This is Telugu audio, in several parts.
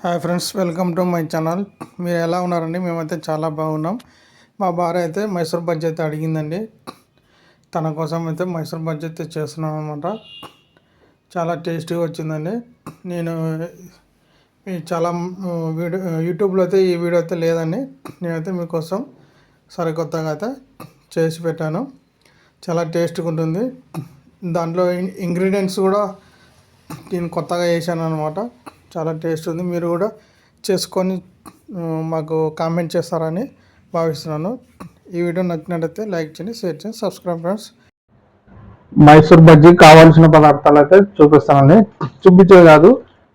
Hi friends, welcome to my channel. మీరు ఎలా ఉన్నారండి? మేమైతే చాలా బాగున్నాం. మా భార్య అయితే మైసూర్ బజ్జీ అయితే అడిగిందండి. తన కోసం అయితే మైసూర్ బజ్జీ అయితే చేస్తున్నాం అనమాట. చాలా టేస్టీగా వచ్చిందండి. నేను చాలా వీడియో యూట్యూబ్లో అయితే ఈ వీడియో అయితే లేదండి. నేనైతే మీకోసం సరికొత్తగా అయితే చేసి పెట్టాను. చాలా టేస్ట్గా ఉంటుంది. దాంట్లో ఇంగ్రీడియంట్స్ కూడా నేను కొత్తగా వేసాను అనమాట. చాలా టేస్ట్ ఉంది. మీరు కూడా చేసుకొని మాకు కామెంట్ చేస్తారని భావిస్తున్నాను. ఈ వీడియో నచ్చినట్లయితే లైక్ చేయండి, షేర్ చేయండి, సబ్స్క్రైబ్ ఫ్రెండ్స్. మైసూర్ బజ్జీ కావాల్సిన పదార్థాలు అయితే చూపిస్తానండి. చూపించే కాదు,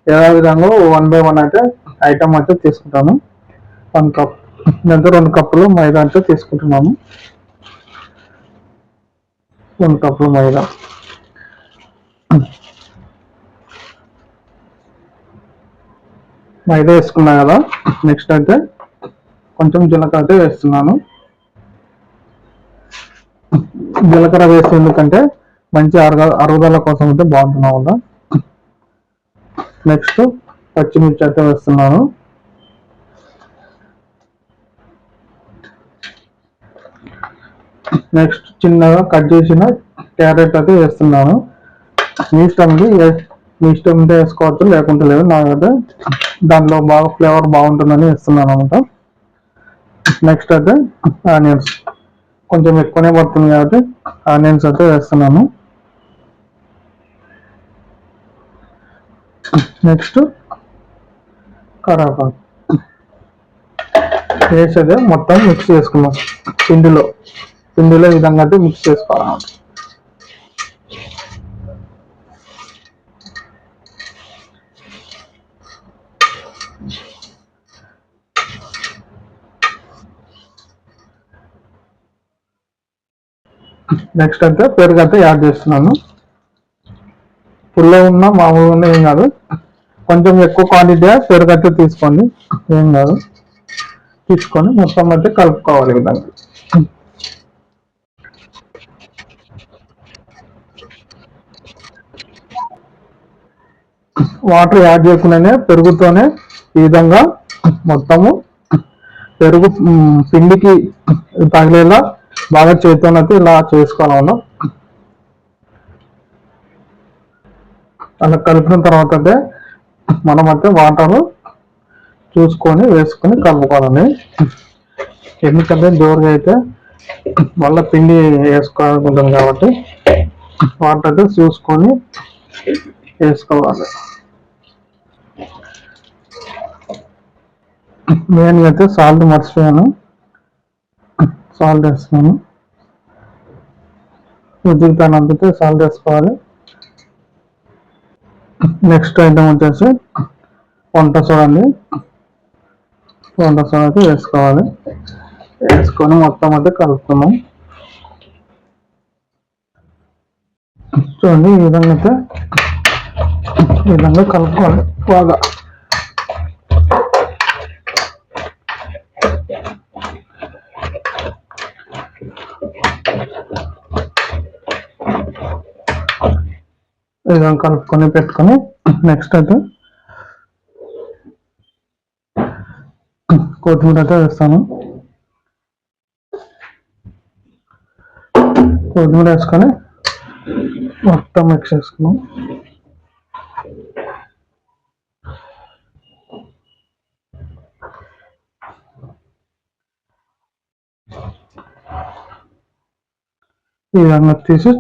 ఏదో విధంగా 1 by 1 అయితే ఐటమ్ అయితే తీసుకుంటాను. 1 కప్, దాంతో 2 కప్పులు మైదా అయితే తీసుకుంటున్నాము. 2 కప్పులు మైదా, మైదా వేసుకున్నా కదా. నెక్స్ట్ అయితే కొంచెం జీలకర్ర అయితే వేస్తున్నాను. జీలకర్ర వేస్తే ఎందుకంటే మంచి అరుగుదల కోసం అయితే బాగుంటున్నా కదా. నెక్స్ట్ పచ్చిమిర్చి అయితే వేస్తున్నాను. నెక్స్ట్ చిన్నగా కట్ చేసిన క్యారెట్ అయితే వేస్తున్నాను. మీ ఇష్టం ఉంటే వేసుకోవచ్చు, లేకుంటే లేదు. నాకైతే దాంట్లో బాగా ఫ్లేవర్ బాగుంటుందని వేస్తున్నాను అనమాట. నెక్స్ట్ అయితే ఆనియన్స్, కొంచెం ఎక్కువనే పడుతుంది కాబట్టి ఆనియన్స్ అయితే వేస్తున్నాను. నెక్స్ట్ కరివేపాకు వేసేదే మొత్తం మిక్స్ చేసుకున్నాం. పిండిలో ఈ విధంగా అయితే మిక్స్ చేసుకోవాలి. నెక్స్ట్ అయితే పెరుగు అయితే యాడ్ చేస్తున్నాను. పుల్ల ఉన్న మామూలుగా ఉన్న ఏం కాదు, కొంచెం ఎక్కువ క్వాంటిటీ పెరుగు అయితే తీసుకోండి, ఏం కాదు. తీసుకొని మొత్తం అయితే కలుపుకోవాలి ఈ విధంగా. వాటర్ యాడ్ చేయకుండానే పెరుగుతోనే ఈ విధంగా మొత్తము పెరుగు పిండికి తగిలేలా బాగా చేతితోనైతే ఇలా చేసుకోవాలి. అలా కలిపిన తర్వాత అయితే మనం అయితే వాటర్ చూసుకొని వేసుకొని కలుపుకోవాలని. ఎందుకంటే జోరుగా అయితే మళ్ళీ పిండి వేసుకోవాలనుకుంటాం కాబట్టి వాటర్ అయితే చూసుకొని వేసుకోవాలి. నేను అయితే సాల్ట్ మర్చిపోయాను, సాల్ట్ వేస్తున్నాను. రుచికి తగినంత సాల్ట్ వేసుకోవాలి. నెక్స్ట్ ఐటమ్ వచ్చేసి వంట సోడా అండి. వంట సోడా అయితే వేసుకోవాలి. వేసుకొని మొత్తం అయితే కలుపుతున్నాం. చూడండి, ఈ విధంగా అయితే ఈ విధంగా కలుపుకోవాలి బాగా. ఈ విధంగా కలుపుకొని పెట్టుకొని నెక్స్ట్ అయితే కొత్తిమీర అయితే వేస్తాను. కొత్తిమీర వేసుకొని మొత్తం మిక్స్ చేసుకున్నాం. ఈ విధంగా తీసి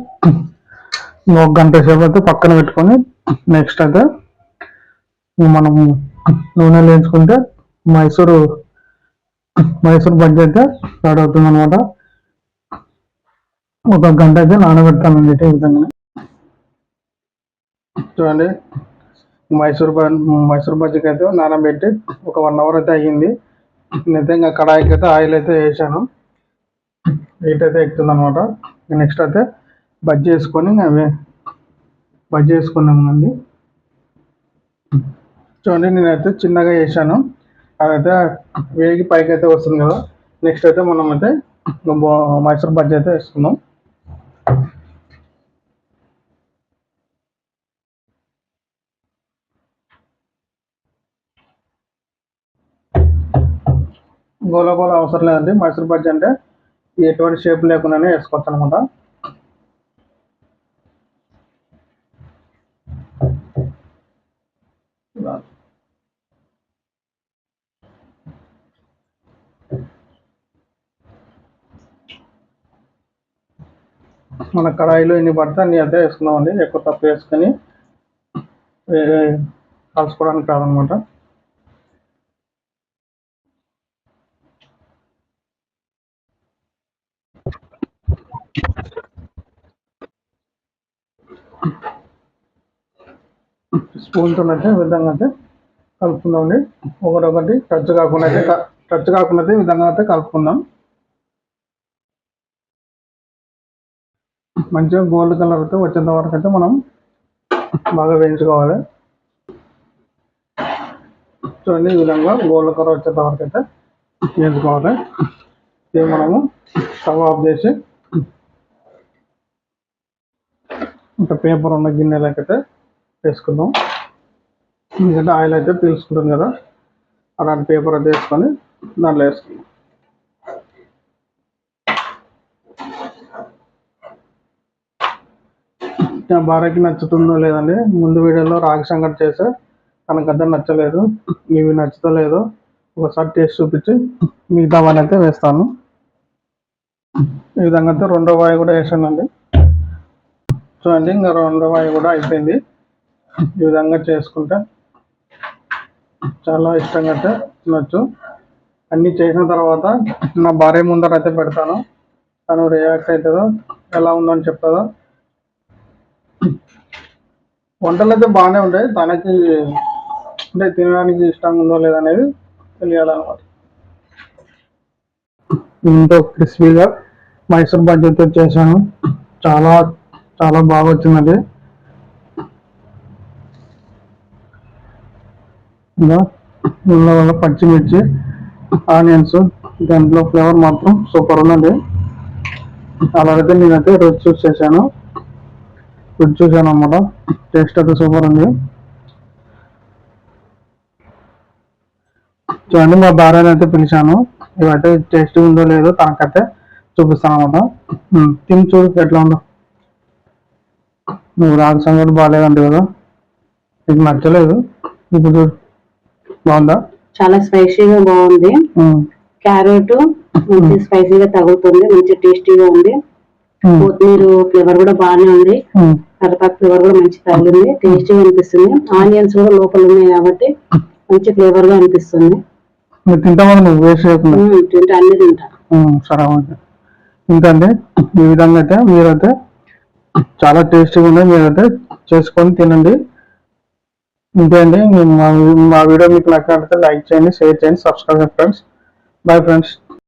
1 గంట సేపు అయితే పక్కన పెట్టుకొని నెక్స్ట్ అయితే మనం నూనెలో వేయించుకుంటే మైసూర్ బజ్జీ అయితే రెడీ అవుతుంది అనమాట. 1 గంట అయితే నానబెడతానండి ఈ విధంగా. చూడండి, మైసూర్ బజ్జీకి అయితే నానబెట్టి ఒక 1 అవర్ అయితే అయ్యింది. నేనైతే ఇంకా కడాయికి అయితే ఆయిల్ అయితే వేసాను. హీట్ అయితే ఎక్కుతుంది అనమాట. నెక్స్ట్ అయితే బజ్జీ వేసుకున్నామండి. చూడండి, నేనైతే చిన్నగా వేసాను. అదైతే వేగి పైకి అయితే వస్తుంది కదా. నెక్స్ట్ అయితే మనం అయితే మైసూర్ బజ్జీ అయితే వేసుకున్నాం. గోల గోల అవసరం లేదండి. మైసూర్ బజ్జీ అంటే ఎటువంటి షేప్ లేకుండానే వేసుకోవచ్చు అనమాట. మన కడాయిలో ఎన్ని పడితే అన్ని అయితే వేసుకున్నామండి. ఎక్కువ తక్కువ వేసుకొని కలుసుకోవడానికి కాదనమాట. స్పూన్తో అయితే విధంగా అయితే కలుపుకుందామండి. ఒకటి టచ్ కాకుండా అయితే ఈ విధంగా అయితే కలుపుకుందాం. మంచిగా గోల్డ్ కలర్ అయితే వచ్చేంత వరకు అయితే మనం బాగా వేయించుకోవాలి. చూడండి, ఈ విధంగా గోల్డ్ కలర్ వచ్చేంత వరకు అయితే వేయించుకోవాలి. ఇది మనము స్టవ్ ఆఫ్ చేసి ఇంకా పేపర్ ఉన్న గిన్నెలకైతే వేసుకుందాం. ఎందుకంటే ఆయిల్ అయితే పీల్చుకుంటుంది కదా, అలాంటి పేపర్ అయితే వేసుకొని దాంట్లో వేసుకుందాం. నా భార్యకి నచ్చుతుందో లేదండి. ముందు వీడియోలో రాగి సంగటి చేస్తే తనకద్దరు నచ్చలేదు. ఇవి నచ్చుతలేదు. ఒకసారి టేస్ట్ చూపించి మిగతావన్నీ అయితే వేస్తాను. ఈ విధంగా అయితే రెండో వాయి కూడా వేసానండి. చూడండి, ఇంకా రెండో వాయి కూడా అయిపోయింది. ఈ విధంగా చేసుకుంటే చాలా ఇష్టంగా అయితే తినొచ్చు. అన్నీ చేసిన తర్వాత నా భార్య ముందర అయితే పెడతాను. తను రియాక్ట్ అవుతుందో ఎలా ఉందని చెప్తుందో. వంటలు అయితే బాగానే ఉంటాయి. తనకి అంటే తినడానికి ఇష్టంగా ఉందో లేదనేది తెలియాలన్నమాట. ఎంతో క్రిస్పీగా మైసూర్ బజ్జీతో చేశాను. చాలా చాలా బాగా వచ్చిందండి. ఇంకా వల్ల పచ్చిమిర్చి, ఆనియన్స్, దాంట్లో ఫ్లేవర్ మాత్రం సూపర్ ఉందండి. అలాగైతే నేనైతే రుచి చూసాను అన్నమాట. టేస్ట్ అయితే సూపర్ ఉంది. చూడండి, మా భార్యని అయితే పిలిచాను. ఇవైతే టేస్ట్ ఉందో లేదో తనకైతే చూపిస్తాను అనమాట. తిని చూడు ఎట్లా ఉందో. నువ్వు రాగి సంగతి బాగాలేదండి కదా, నీకు నచ్చలేదు. ఇప్పుడు చూడు, బాగుందా? చాలా స్పైసీగా బాగుంది. క్యారెట్ మంచి స్పైసీగా తగులుతుంది, మంచి టేస్టీగా ఉంది. కొత్తిమీర ఫ్లేవర్ కూడా బాగానే ఉంది. కరివేపాకు ఫ్లేవర్ కూడా మంచి తగిలింది, టేస్టీగా అనిపిస్తుంది. ఆనియన్స్ కూడా లోపల ఉన్నాయి కాబట్టి మంచి ఫ్లేవర్ గా అనిపిస్తుంది. తింటామా? నువ్వు వేస్ట్ చేయకుండా తింటా, అన్ని తింటా. సరే, ఇంకండి ఈ విధంగా అయితే మీరైతే చాలా టేస్టీగా ఉన్నాయి. మీరైతే చేసుకొని తినండి. ఇంతే అండి. మా వీడియో మీకు నచ్చినట్లయితే లైక్ చేయండి, షేర్ చేయండి, సబ్స్క్రైబ్ చేయండి ఫ్రెండ్స్. Bye friends.